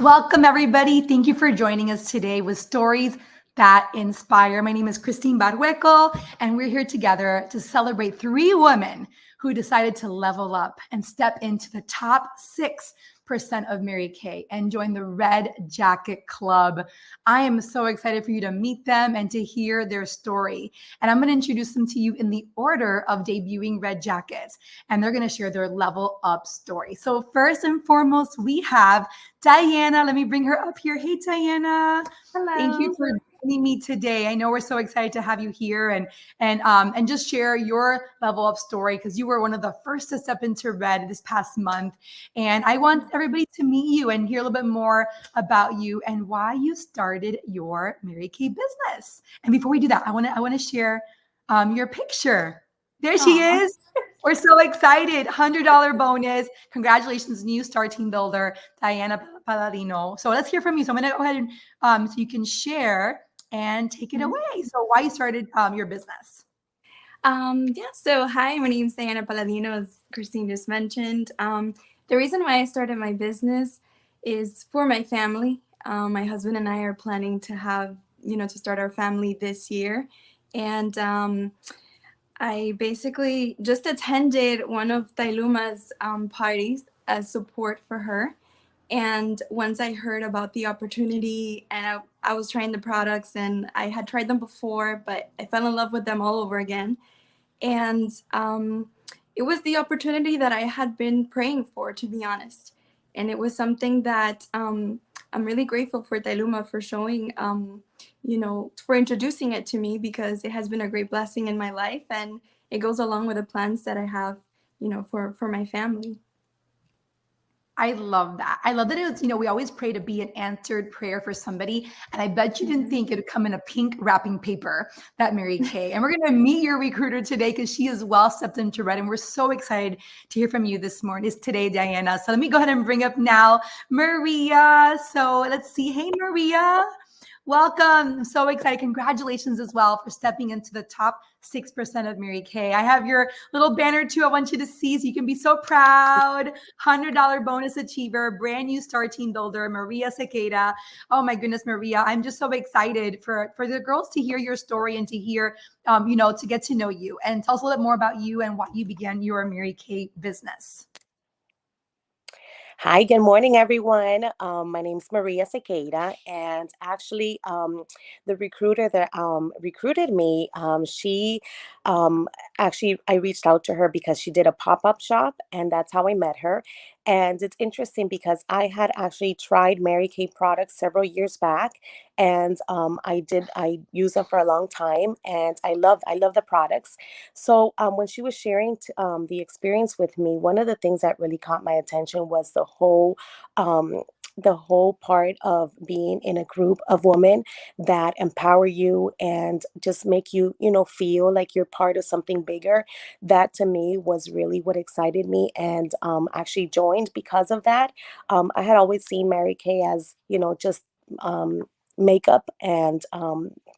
Welcome, everybody. Thank you for joining us today with Stories That Inspire. My name is Christine Barrueco, and we're here together to celebrate three women who decided to level up and step into the top 6% of Mary Kay and join the Red Jacket Club. I am so excited for you to meet them and to hear their story. And I'm going to introduce them to you in the order of debuting Red Jackets, and they're going to share their level up story. So first and foremost, we have Diana. Let me bring her up here. Hey, Diana. Thank you Hello. for joining me today. I know we're so excited to have you here and just share your level up story because you were one of the first to step into Red this past month. And I want everybody to meet you and hear a little bit more about you and why you started your Mary Kay business. And before we do that, I want to share your picture. There she Aw. is. We're so excited. $100 bonus. Congratulations, new Star Team Builder, Diana Palladino. So let's hear from you. So I'm going to go ahead and so you can share and take it Mhm. away. So why you started your business? So hi, my name is Diana Palladino, as Christine just mentioned. The reason why I started my business is for my family. My husband and I are planning to to start our family this year. And I basically just attended one of Tailuma's parties as support for her. And once I heard about the opportunity and I was trying the products and I had tried them before, but I fell in love with them all over again. And it was the opportunity that I had been praying for, to be honest. And it was something that I'm really grateful for Tailuma for showing, for introducing it to me, because it has been a great blessing in my life. And it goes along with the plans that I have, for my family. I love that. I love that it was, we always pray to be an answered prayer for somebody. And I bet you didn't think it would come in a pink wrapping paper, that Mary Kay. And we're going to meet your recruiter today because she is well stepped into Red. And we're so excited to hear from you this morning, today, Diana. So let me go ahead and bring up now Maria. So let's see. Hey, Maria. Welcome. I'm so excited. Congratulations as well for stepping into the top 6% of Mary Kay. I have your little banner too. I want you to see so you can be so proud. $100 bonus achiever, brand new Star Team Builder, Maria Cicada. Oh my goodness, Maria. I'm just so excited for the girls to hear your story and to hear, to get to know you. And tell us a little bit more about you and why you began your Mary Kay business. Hi, good morning, everyone. My name's Maria Cicada, and actually, the recruiter that recruited me, she actually, I reached out to her because she did a pop-up shop, and that's how I met her. And it's interesting because I had actually tried Mary Kay products several years back, and I used them for a long time, and I love the products. So when she was sharing the experience with me, one of the things that really caught my attention was um, the whole part of being in a group of women that empower you and just make you, feel like you're part of something bigger. That to me was really what excited me, and actually joined because of that. I had always seen Mary Kay as, just makeup and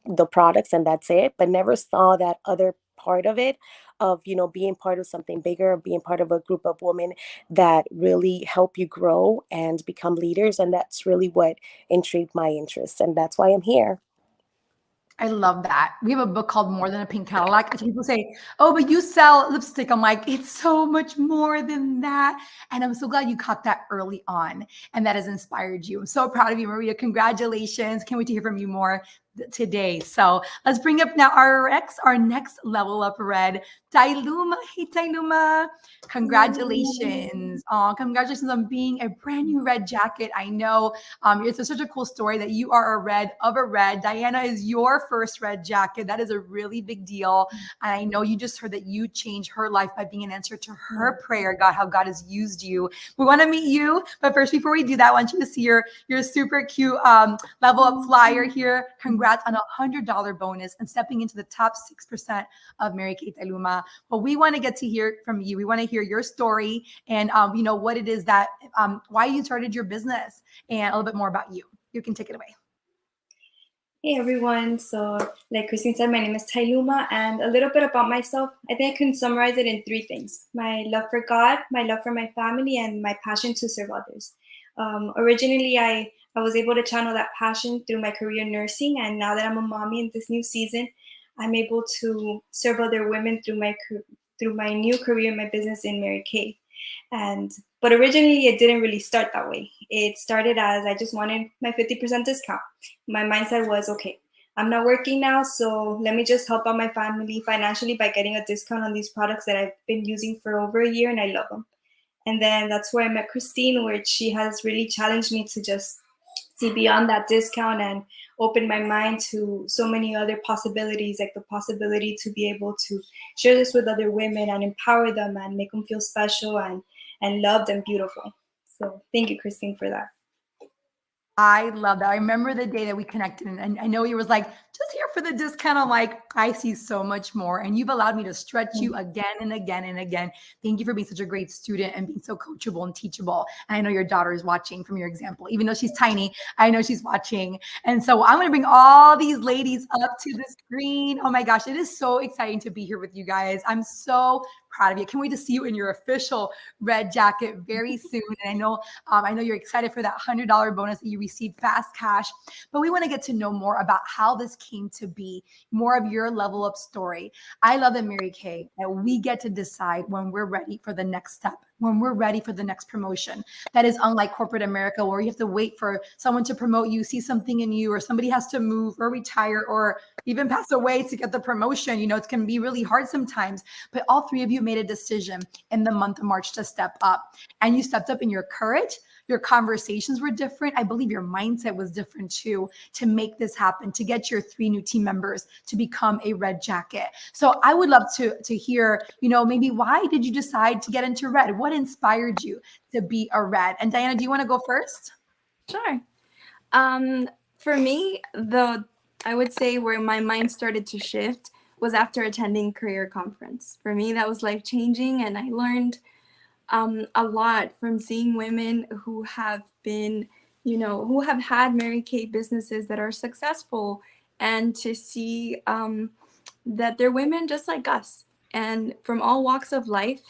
the products, and that's it, but never saw that other part of it, of being part of something bigger, being part of a group of women that really help you grow and become leaders. And that's really what intrigued my interest, and that's why I'm here. I love that. We have a book called More Than a Pink Cadillac. And people say, oh, but you sell lipstick. I'm like, it's so much more than that. And I'm so glad you caught that early on and that has inspired you. I'm so proud of you, Maria. Congratulations. Can't wait to hear from you more today. So let's bring up now our next level up Red, Tailuma. Hey, Tailuma. Congratulations. Oh, congratulations on being a brand new Red jacket. I know it's such a cool story that you are a Red of a Red. Diana is your first Red jacket. That is a really big deal. And I know you just heard that you changed her life by being an answer to her prayer, God, how God has used you. We want to meet you. But first, before we do that, I want you to see your super cute level up flyer here. Congrats on $100 bonus and stepping into the top 6% of Mary Kay Tailuma. But we want to get to hear from you. We want to hear your story and what it is that why you started your business and a little bit more about you. You can take it away. Hey everyone, so like Christine said, my name is Tailuma, and a little bit about myself. I think I can summarize it in three things: my love for God, my love for my family, and my passion to serve others. Originally, I was able to channel that passion through my career in nursing, and now that I'm a mommy in this new season, I'm able to serve other women through my new career in my business in Mary Kay. And but originally it didn't really start that way. It started as I just wanted my 50% discount. My mindset was, okay, I'm not working now, so let me just help out my family financially by getting a discount on these products that I've been using for over a year and I love them. And then that's where I met Christine, where she has really challenged me to just see beyond that discount and open my mind to so many other possibilities, like the possibility to be able to share this with other women and empower them and make them feel special and loved and beautiful. So thank you, Christine, for that. I love that. I remember the day that we connected, and I know you was like, just here for the discount. I'm like, I see so much more. And you've allowed me to stretch you again and again and again. Thank you for being such a great student and being so coachable and teachable. And I know your daughter is watching from your example. Even though she's tiny, I know she's watching. And so I'm going to bring all these ladies up to the screen. Oh my gosh, it is so exciting to be here with you guys. I'm so proud of you. Can't wait to see you in your official red jacket very soon. And I know you're excited for that $100 bonus that you received fast cash, but we want to get to know more about how this came to be, more of your level up story. I love that, Mary Kay, that we get to decide when we're ready for the next step, when we're ready for the next promotion. That is unlike corporate America, where you have to wait for someone to promote you, see something in you, or somebody has to move or retire or even pass away to get the promotion. It can be really hard sometimes, but all three of you made a decision in the month of March to step up, and you stepped up in your courage. Your conversations were different. I believe your mindset was different too, to make this happen, to get your 3 new team members to become a red jacket. So I would love to hear, maybe why did you decide to get into red? What inspired you to be a red? And Diana, do you want to go first? Sure. For me, I would say where my mind started to shift was after attending career conference. For me, that was life changing, and I learned a lot from seeing women who have been, who have had Mary Kay businesses that are successful, and to see that they're women just like us and from all walks of life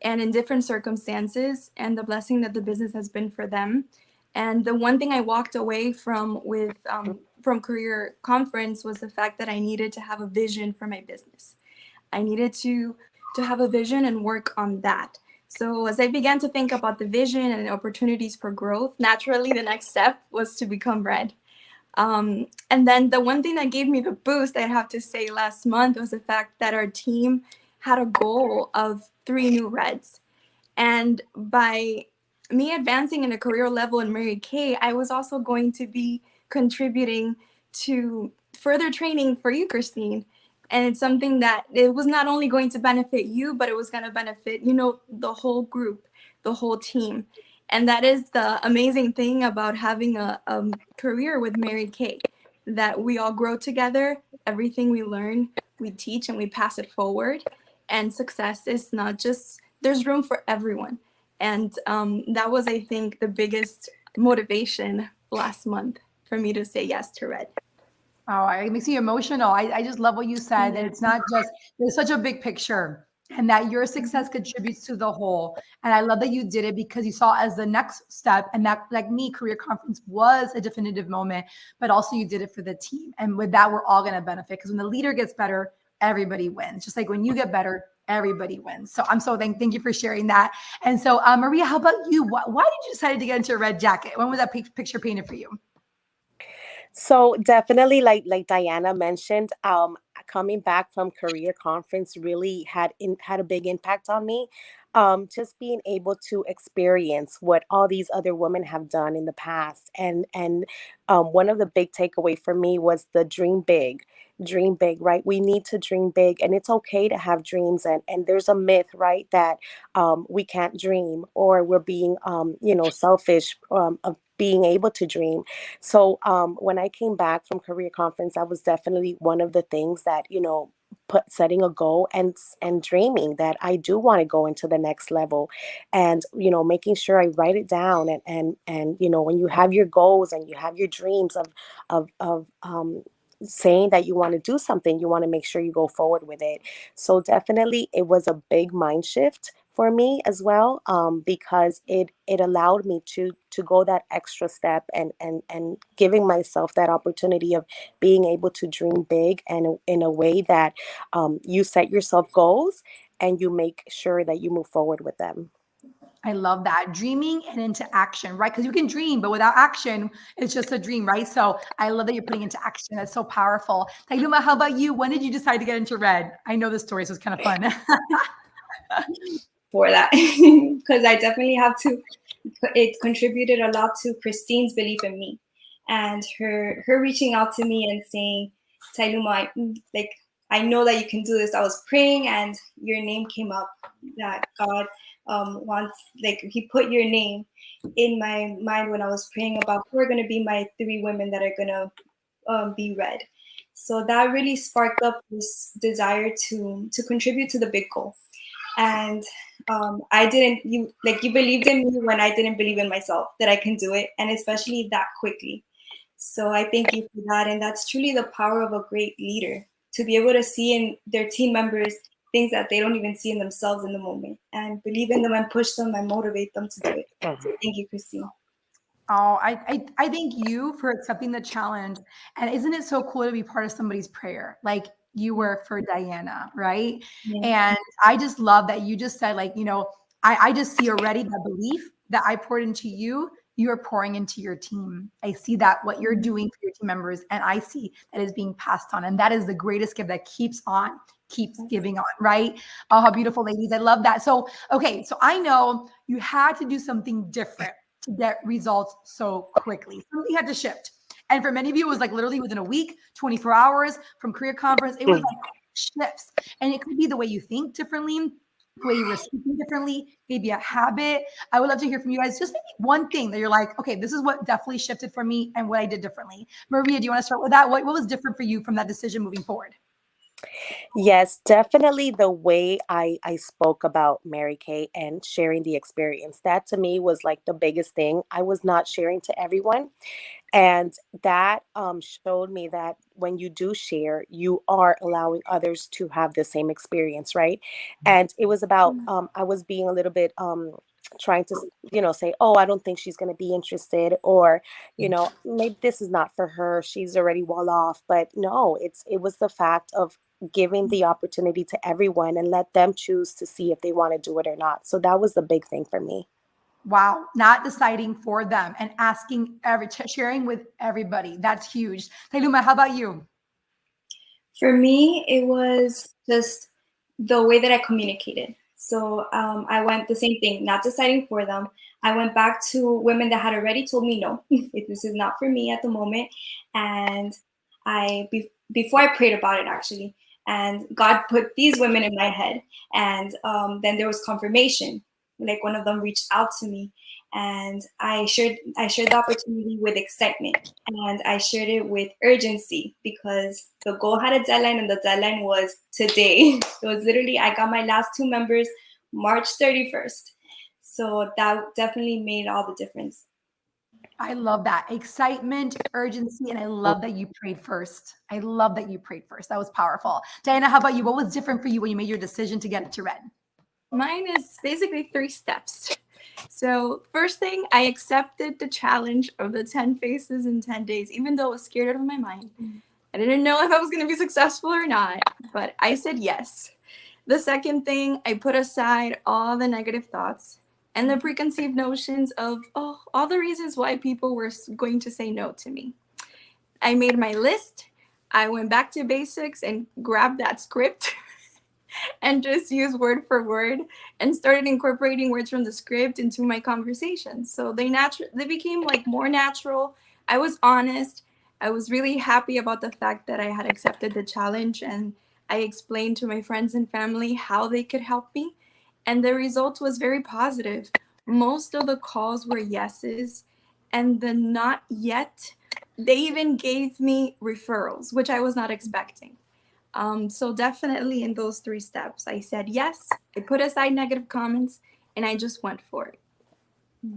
and in different circumstances, and the blessing that the business has been for them. And the one thing I walked away from from career conference was the fact that I needed to have a vision for my business. I needed to have a vision and work on that. So as I began to think about the vision and opportunities for growth, naturally the next step was to become red. And then the one thing that gave me the boost, I have to say, last month was the fact that our team had a goal of 3 new reds. And by me advancing in a career level in Mary Kay, I was also going to be contributing to further training for you, Christine. And it's something that it was not only going to benefit you, but it was going to benefit, the whole group, the whole team. And that is the amazing thing about having a career with Mary Kay, that we all grow together. Everything we learn, we teach and we pass it forward. And success is not just, there's room for everyone. And that was, I think, the biggest motivation last month for me to say yes to Red. Oh, it makes me emotional. I just love what you said, that it's not just, there's such a big picture, and that your success contributes to the whole. And I love that you did it because you saw as the next step, and that, like me, career conference was a definitive moment, but also you did it for the team. And with that, we're all going to benefit, because when the leader gets better, everybody wins. Just like when you get better, everybody wins. So I'm so thank you for sharing that. And so Maria, how about you? Why did you decide to get into a red jacket? When was that picture painted for you? So definitely, like Diana mentioned, coming back from career conference really had a big impact on me. Just being able to experience what all these other women have done in the past, and one of the big takeaway for me was the dream big, right? We need to dream big, and it's okay to have dreams. And there's a myth, right, that we can't dream, or we're being selfish of being able to dream. So when I came back from career conference, that was definitely one of the things that, put setting a goal and dreaming that I do want to go into the next level, and making sure I write it down, and when you have your goals and you have your dreams of saying that you want to do something, you want to make sure you go forward with it. So definitely it was a big mind shift for me as well, because it allowed me to go that extra step, and giving myself that opportunity of being able to dream big, and in a way that you set yourself goals and you make sure that you move forward with them. I love that. Dreaming and into action, right? Because you can dream, but without action, it's just a dream, right? So I love that you're putting into action. That's so powerful. Tailuma, how about you? When did you decide to get into red? I know this story, so it's kind of fun. For that, because I definitely have to. It contributed a lot to Christine's belief in me, and her reaching out to me and saying, "Tailuma, like I know that you can do this." I was praying, and your name came up. That God wants, like He put your name in my mind when I was praying about who are going to be my 3 women that are going to be red. So that really sparked up this desire to contribute to the big goal. And I didn't, you believed in me when I didn't believe in myself that I can do it, and especially that quickly. So I thank you for that. And that's truly the power of a great leader, to be able to see in their team members things that they don't even see in themselves in the moment, and believe in them and push them and motivate them to do it. So thank you, Christine. Oh, I thank you for accepting the challenge. And isn't it so cool to be part of somebody's prayer? Like you were for Diana, right? Yeah. And I just love that you just said, like, I just see already the belief that I poured into you, you are pouring into your team. I see that what you're doing for your team members, and I see that is being passed on. And that is the greatest gift that keeps on, keeps giving on, right? Oh, how beautiful, ladies. I love that. So, okay, so I know you had to do something different to get results so quickly. Something had to shift. And for many of you, it was like literally within a week, 24 hours from career conference. It was like shifts. And it could be the way you think differently, the way you were speaking differently, maybe a habit. I would love to hear from you guys. Just maybe one thing that you're like, okay, this is what definitely shifted for me and what I did differently. Maria, do you want to start with that? What was different for you from that decision moving forward? Yes, definitely the way I spoke about Mary Kay and sharing the experience. That to me was like the biggest thing. I was not sharing to everyone. And that showed me that when you do share, you are allowing others to have the same experience, right? And it was about, I was being a little bit trying to, say, oh, I don't think she's going to be interested, or, maybe this is not for her. She's already well off. But no, it was the fact of giving the opportunity to everyone and let them choose to see if they want to do it or not. So that was the big thing for me. Wow, not deciding for them and asking sharing with everybody. That's huge. Tayluma, how about you? For me, it was just the way that I communicated. So I went the same thing, not deciding for them. I went back to women that had already told me no, this is not for me at the moment. And before I prayed about it, actually, and God put these women in my head. And then there was confirmation. Like one of them reached out to me, and I shared the opportunity with excitement, and I shared it with urgency, because the goal had a deadline, and the deadline was today. It was literally, I got my last 2 members March 31st. So that definitely made all the difference. I love that excitement, urgency, and I love that you prayed first. I love that you prayed first. That was powerful. Diana, how about you? What was different for you when you made your decision to get into red? Mine is basically 3 steps. So first thing, I accepted the challenge of the 10 faces in 10 days, even though I was scared out of my mind. I didn't know if I was going to be successful or not, but I said yes. The second thing, I put aside all the negative thoughts and the preconceived notions of, all the reasons why people were going to say no to me. I made my list. I went back to basics and grabbed that script and just used word for word and started incorporating words from the script into my conversations. So they became like more natural. I was honest. I was really happy about the fact that I had accepted the challenge, and I explained to my friends and family how they could help me. And the result was very positive. Most of the calls were yeses, and the not yet, they even gave me referrals, which I was not expecting. So definitely in those 3 steps, I said yes, I put aside negative comments, and I just went for it.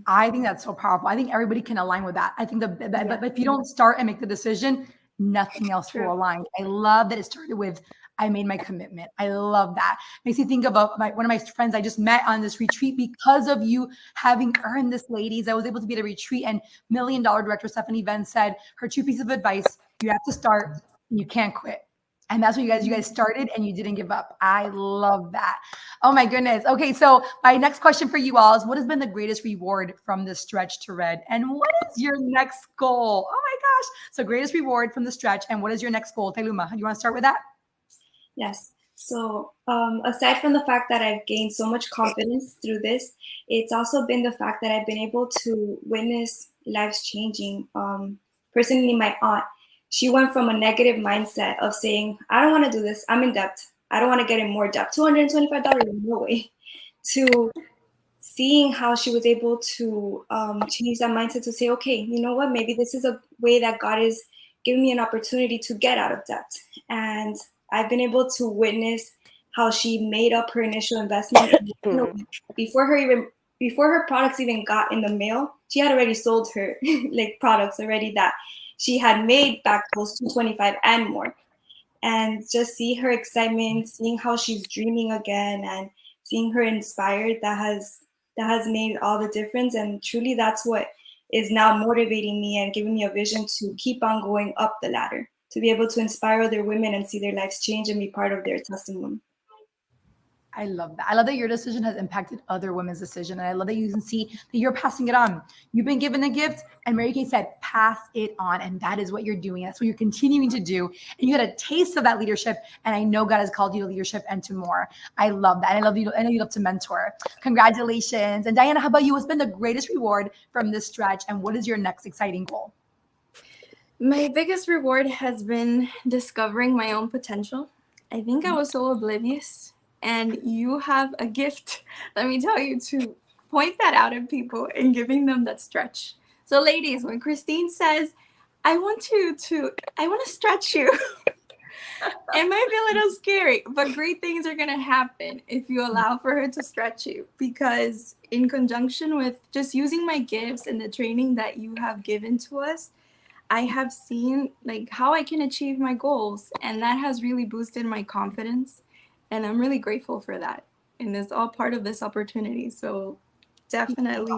I think that's so powerful. I think everybody can align with that. I think but if you don't start and make the decision, nothing else will align. I love that it started with I made my commitment. I love that. Makes me think of one of my friends I just met on this retreat because of you having earned this, ladies. I was able to be at a retreat, and $1 Million Director Stephanie Venn said her 2 pieces of advice: you have to start, and you can't quit. And that's what you guys started, and you didn't give up. I love that. Oh my goodness. Okay, so my next question for you all is, what has been the greatest reward from this stretch to Red? And what is your next goal? Oh my gosh. So greatest reward from the stretch, and what is your next goal? Tayluma, you want to start with that? Yes. So aside from the fact that I've gained so much confidence through this, it's also been the fact that I've been able to witness lives changing. Personally, my aunt, she went from a negative mindset of saying, I don't want to do this. I'm in debt. I don't want to get in more debt. $225, no way. To seeing how she was able to change that mindset to say, okay, you know what? Maybe this is a way that God is giving me an opportunity to get out of debt. And I've been able to witness how she made up her initial investment. Before her products even got in the mail, she had already sold her like products already that she had made back those 225 and more. And just see her excitement, seeing how she's dreaming again, and seeing her inspired, that has made all the difference. And truly, that's what is now motivating me and giving me a vision to keep on going up the ladder, to be able to inspire other women and see their lives change and be part of their testimony. I love that. I love that your decision has impacted other women's decision. And I love that you can see that you're passing it on. You've been given a gift, and Mary Kay said, pass it on. And that is what you're doing. That's what you're continuing to do. And you had a taste of that leadership. And I know God has called you to leadership and to more. I love that. And I know you love to mentor. Congratulations. And Diana, how about you? What's been the greatest reward from this stretch? And what is your next exciting goal? My biggest reward has been discovering my own potential. I think I was so oblivious, and you have a gift, let me tell you, to point that out in people and giving them that stretch. So ladies, when Christine says, I want to stretch you, it might be a little scary, but great things are going to happen if you allow for her to stretch you, because in conjunction with just using my gifts and the training that you have given to us, I have seen like how I can achieve my goals, and that has really boosted my confidence, and I'm really grateful for that. And it's all part of this opportunity. So definitely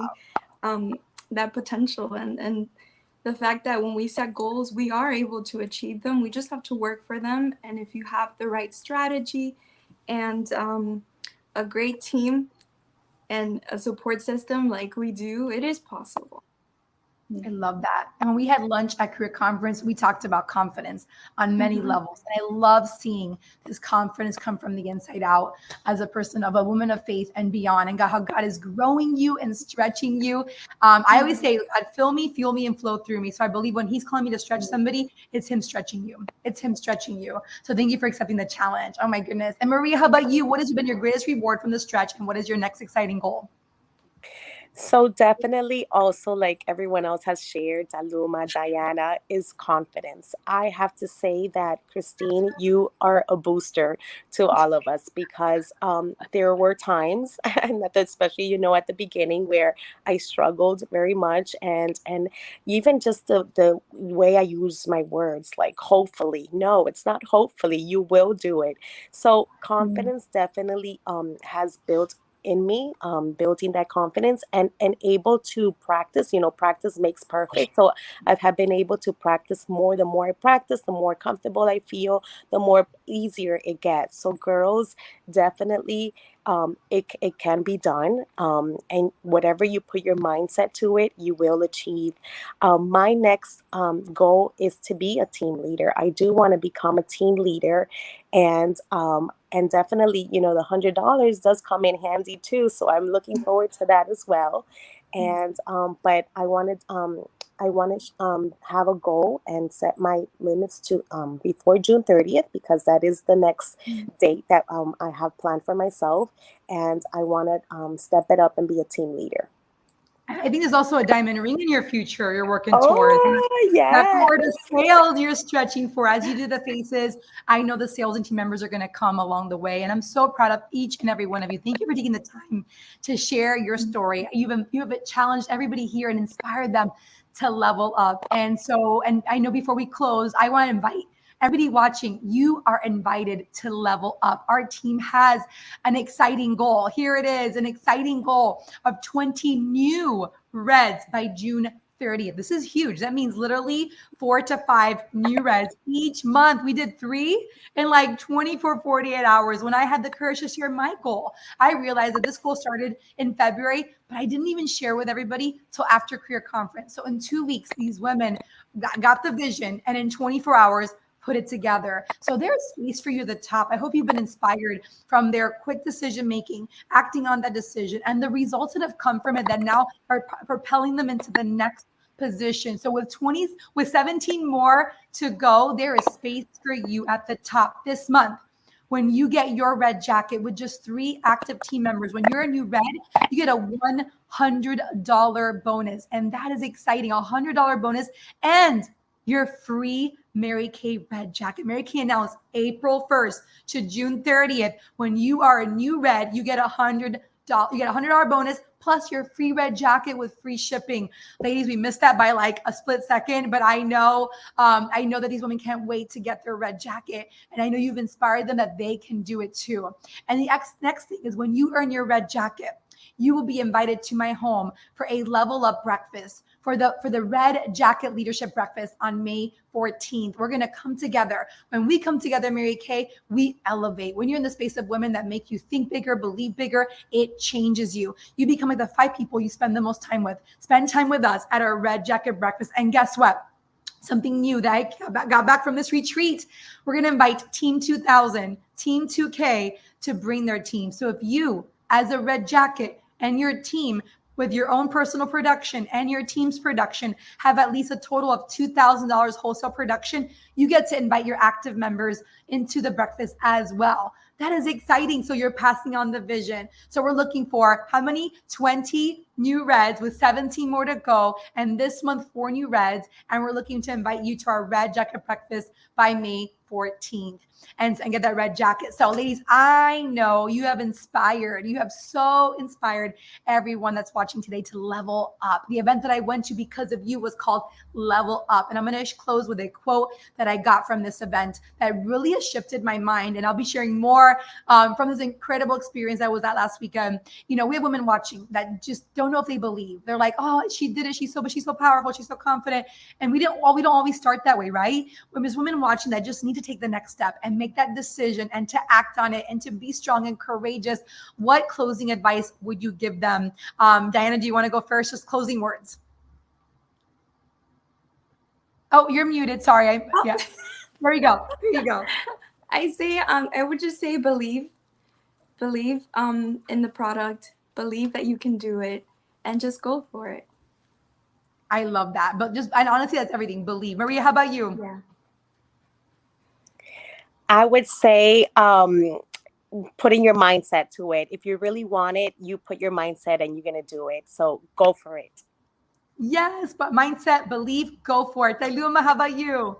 that potential and the fact that when we set goals, we are able to achieve them. We just have to work for them. And if you have the right strategy and a great team and a support system like we do, it is possible. I love that. And when we had lunch at Career Conference, we talked about confidence on many levels. And I love seeing this confidence come from the inside out as a person, of a woman of faith and beyond, and God, how God is growing you and stretching you. I always say, God, fill me, fuel me, and flow through me. So I believe when he's calling me to stretch somebody, it's him stretching you. It's him stretching you. So thank you for accepting the challenge. Oh my goodness. And Maria, how about you? What has been your greatest reward from the stretch, and what is your next exciting goal? So definitely also, like everyone else has shared, Aluma, Diana, is confidence. I have to say that, Christine, you are a booster to all of us, because there were times, and especially, at the beginning, where I struggled very much, and even just the way I use my words, like hopefully. No, it's not hopefully. You will do it. So confidence definitely has built in me, building that confidence, and able to practice. Practice makes perfect. So have been able to practice more. The more I practice, the more comfortable I feel, the more easier it gets. So girls, definitely, it can be done, and whatever you put your mindset to it, you will achieve. My next goal is to be a team leader. I do want to become a team leader, and definitely, the $100 does come in handy too. So I'm looking forward to that as well. And but I wanted have a goal and set my limits to before June 30th, because that is the next date that I have planned for myself, and I want to step it up and be a team leader. I think there's also a diamond ring in your future you're working towards. Yeah. That for the sales you're stretching for as you do the faces. I know the sales and team members are going to come along the way. And I'm so proud of each and every one of you. Thank you for taking the time to share your story. You have challenged everybody here and inspired them to level up. And I know before we close, I want to invite everybody watching, you are invited to level up. Our team has an exciting goal. Here it is, an exciting goal of 20 new reds by June 30th. This is huge. That means literally 4 to 5 new reds each month. We did 3 in like 24, 48 hours. When I had the courage to share my goal, I realized that this goal started in February, but I didn't even share with everybody till after career conference. So in 2 weeks, these women got the vision, and in 24 hours, put it together. So there's space for you at the top. I hope you've been inspired from their quick decision making, acting on that decision, and the results that have come from it that now are propelling them into the next position. So with 17 more to go, there is space for you at the top this month. When you get your red jacket with just 3 active team members, when you're a new red, you get a $100 bonus. And that is exciting. A $100 bonus and your free Mary Kay red jacket. Mary Kay announced April 1st to June 30th. When you are a new red, you get a $100 bonus plus your free red jacket with free shipping. Ladies, we missed that by like a split second, but I know that these women can't wait to get their red jacket. And I know you've inspired them that they can do it too. And the next thing is when you earn your red jacket, you will be invited to my home for a level up breakfast for the Red Jacket Leadership Breakfast on May 14th. We're going to come together. When we come together, Mary Kay, we elevate. When you're in the space of women that make you think bigger, believe bigger, it changes you. You become like the 5 people you spend the most time with. Spend time with us at our Red Jacket Breakfast. And guess what? Something new that I got back from this retreat. We're going to invite Team 2000, Team 2K to bring their team. So if you, as a Red Jacket, and your team with your own personal production and your team's production have at least a total of $2,000 wholesale production, you get to invite your active members into the breakfast as well. That is exciting. So you're passing on the vision. So we're looking for how many? 20 new reds with 17 more to go. And this month, 4 new reds. And we're looking to invite you to our Red Jacket Breakfast by May 14th and get that red jacket. So ladies, I know you have so inspired everyone that's watching today to level up. The event that I went to because of you was called Level Up. And I'm going to close with a quote that I got from this event that really has shifted my mind. And I'll be sharing more from this incredible experience I was at last weekend. We have women watching that just don't know if they believe. They're like, oh, she did it. She's so powerful. She's so confident. And we don't always start that way, right? There's women watching that just need to take the next step and make that decision and to act on it and to be strong and courageous. What closing advice would you give them? Diana, do you want to go first? Just closing words. Oh, you're muted. Sorry. Yeah. There you go. I would just say believe in the product, believe that you can do it, and just go for it. I love that. And honestly, that's everything. Believe. Maria, how about you? Yeah. I would say putting your mindset to it. If you really want it, you put your mindset and you're going to do it. So go for it. Yes, but mindset, belief, go for it. Tailuma, how about you?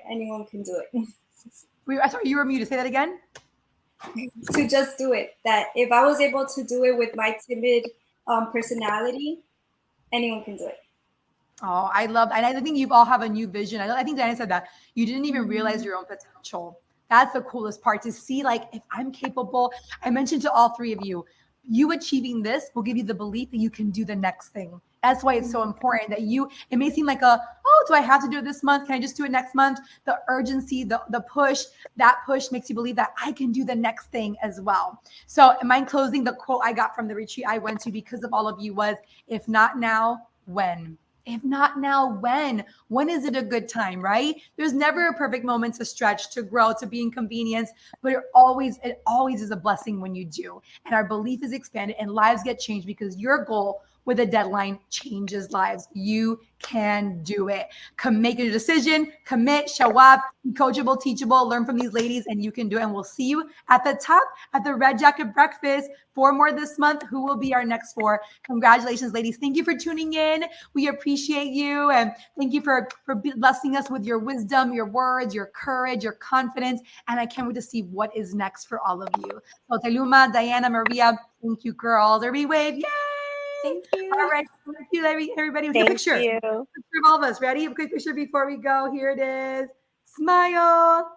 Anyone can do it. Sorry, you were muted. Say that again. To just do it. That if I was able to do it with my timid personality, anyone can do it. Oh, I love, and I think you all have a new vision. I think Diana said that you didn't even realize your own potential. That's the coolest part, to see like, if I'm capable. I mentioned to all 3 of you, you achieving this will give you the belief that you can do the next thing. That's why it's so important that it may seem like do I have to do it this month? Can I just do it next month? The urgency, the push, that push makes you believe that I can do the next thing as well. So in my closing, the quote I got from the retreat I went to because of all of you was, if not now, when? If not now, when? When is it a good time, right? There's never a perfect moment to stretch, to grow, to be inconvenienced, but it always is a blessing when you do. And our belief is expanded and lives get changed because your goal with a deadline changes lives. You can do it. Make a decision, commit, show up, be coachable, teachable, learn from these ladies, and you can do it. And we'll see you at the top at the Red Jacket Breakfast. 4 more this month. Who will be our next 4? Congratulations, ladies. Thank you for tuning in. We appreciate you. And thank you for blessing us with your wisdom, your words, your courage, your confidence. And I can't wait to see what is next for all of you. So Teluma, Diana, Maria, thank you, girls. Everybody wave. Yay! Thank you. All right. Thank you, everybody. With a Thank picture. you. Picture of all of us. Ready? A quick picture before we go. Here it is. Smile.